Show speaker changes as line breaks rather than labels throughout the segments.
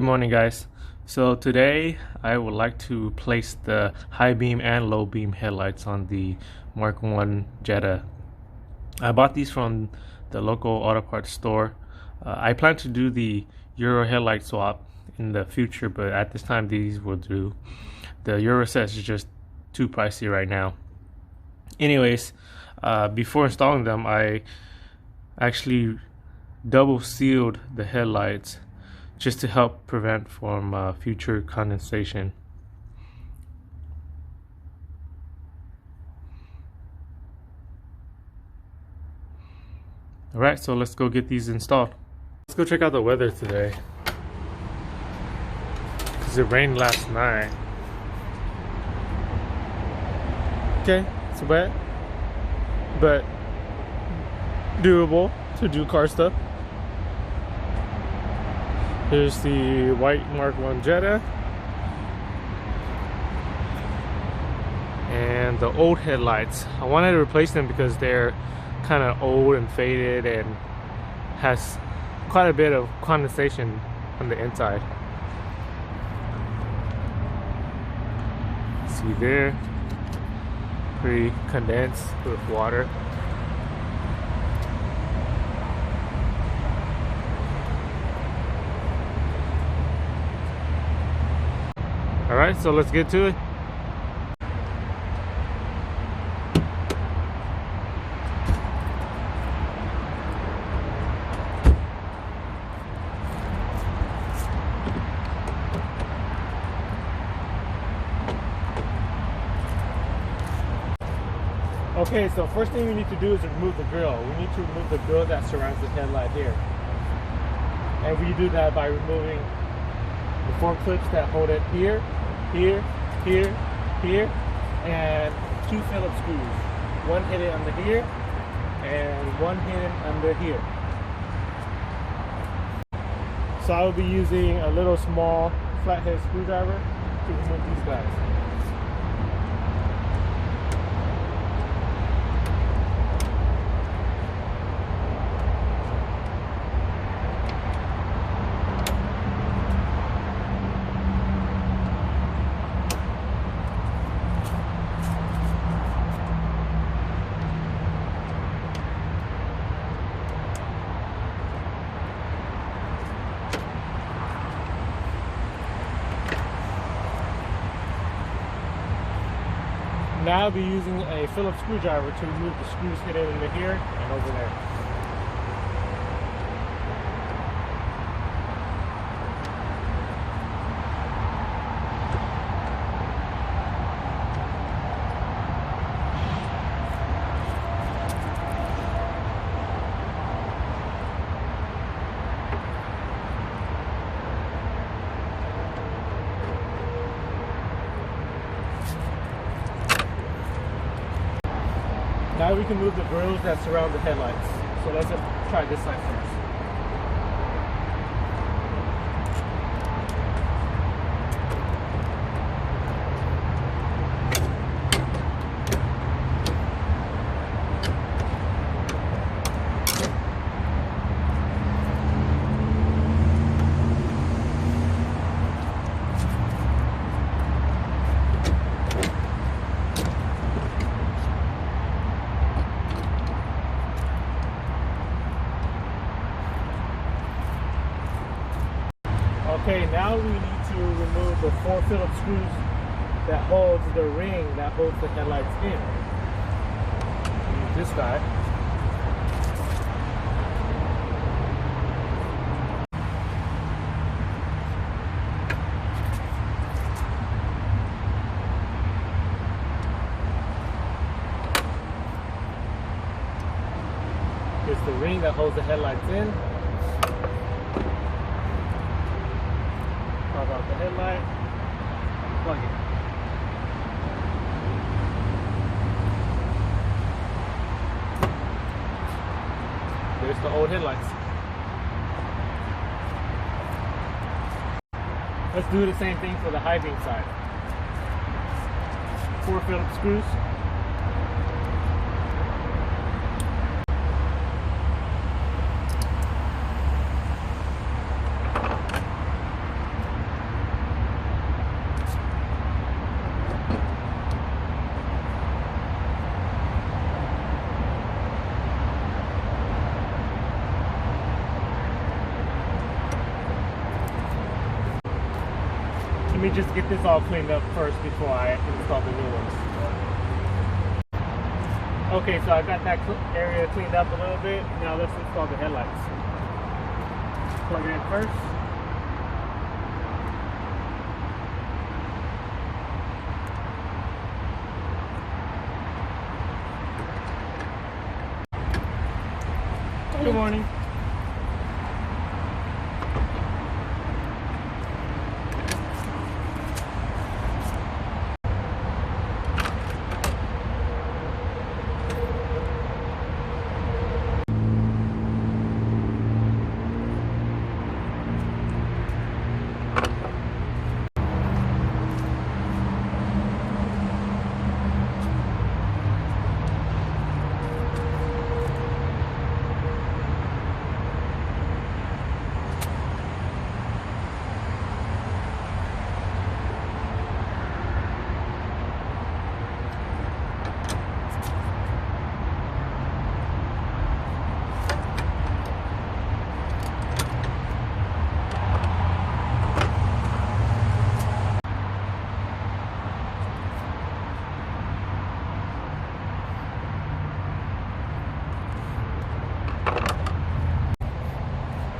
Good morning, guys. So today I would like to place the high beam and low beam headlights on the MK1 Jetta. I bought these from the local auto parts store. I plan to do the Euro headlight swap in the future, but at this time these will do. The Euro sets is just too pricey right now. Anyways, before installing them, I actually double sealed the headlights just to help prevent from future condensation. Alright, so let's go get these installed. Let's go check out the weather today, because it rained last night. Okay, it's wet, but doable to do car stuff. Here's the white MK1 Jetta and the old headlights. I wanted to replace them because they're kind of old and faded and has quite a bit of condensation on the inside. See there, pretty condensed with water. Alright, so let's get to it. Okay, so first thing we need to do is remove the grill. We need to remove the grill that surrounds the headlight here. And we do that by removing the 4 clips that hold it here, here, and 2 Phillips screws. One hidden under here, and one hidden under here. So I will be using a little small flathead screwdriver to remove these guys. Now I'll be using a Phillips screwdriver to remove the screws hidden in here and over there. Now we can move the grills that surround the headlights. So let's try this side first. Okay, now we need to remove the 4 Phillips screws that holds the ring that holds the headlights in. Use this guy. Here's the ring that holds the headlights in. Pop out the headlight, plug it. There's the old headlights. Let's do the same thing for the high beam side. 4 Phillips screws. Let me just get this all cleaned up first before I install the new ones. Okay, so I got that area cleaned up a little bit. Now let's install the headlights. Plug it in first. Good morning.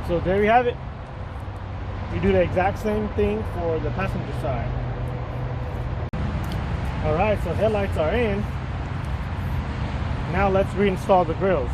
So there you have it. We do the exact same thing for the passenger side. Alright, so headlights are in. Now let's reinstall the grills.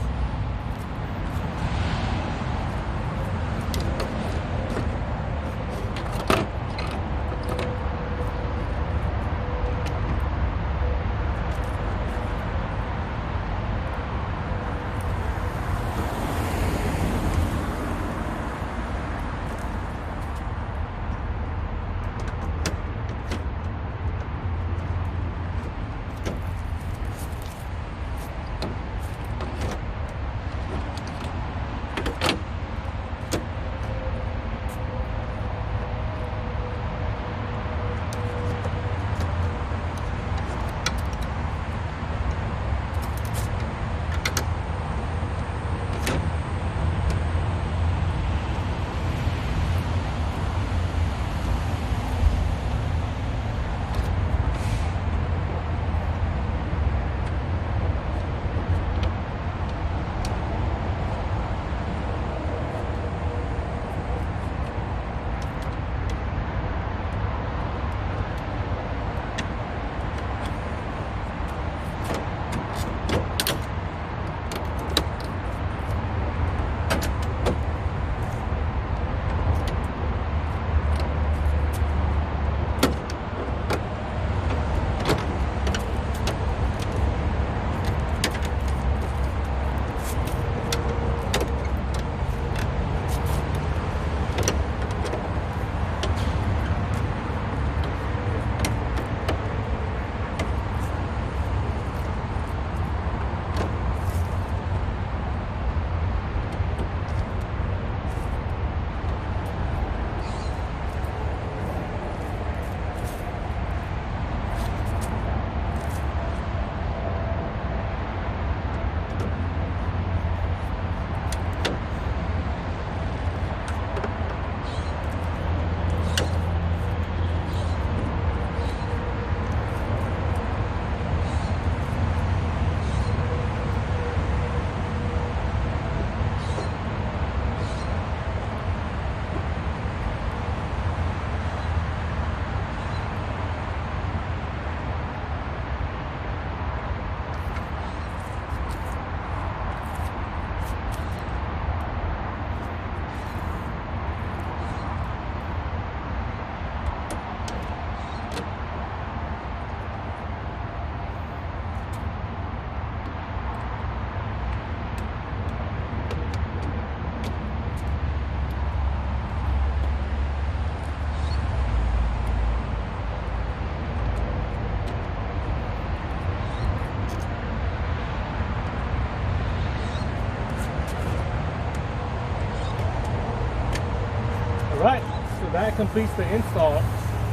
Alright, so that completes the install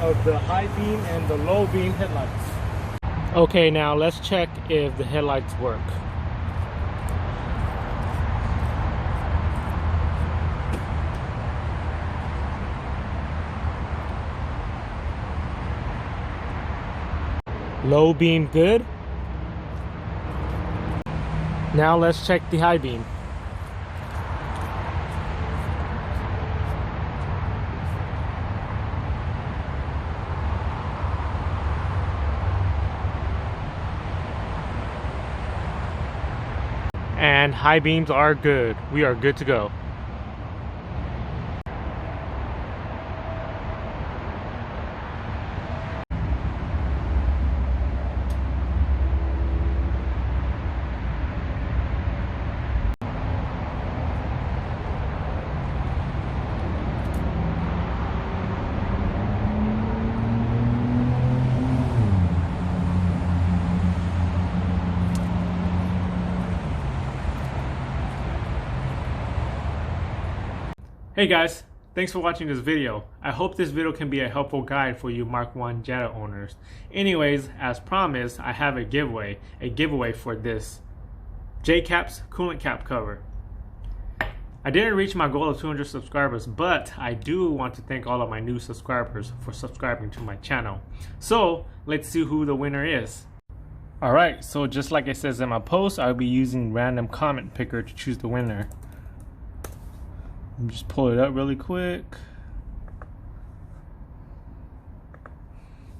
of the high beam and the low beam headlights. Okay, now let's check if the headlights work. Low beam good. Now let's check the high beam. And high beams are good. We are good to go. Hey guys, thanks for watching this video. I hope this video can be a helpful guide for you Mark 1 Jetta owners. Anyways, as promised, I have a giveaway for this JCAPs Coolant cap cover. I didn't reach my goal of 200 subscribers, but I do want to thank all of my new subscribers for subscribing to my channel. So let's see who the winner is. Alright, so just like it says in my post, I'll be using random comment picker to choose the winner. Just pull it up really quick.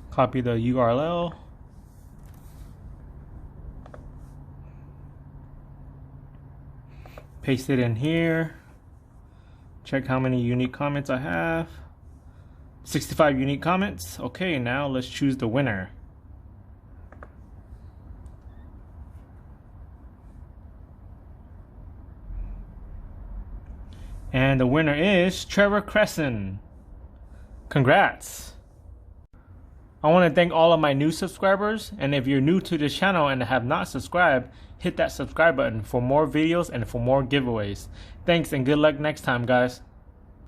Copy the URL. Paste it in here. Check how many unique comments I have. 65 unique comments. Okay, now let's choose the winner. And the winner is Trevor Crescent. Congrats! I want to thank all of my new subscribers, and if you're new to this channel and have not subscribed, hit that subscribe button for more videos and for more giveaways. Thanks and good luck next time, guys.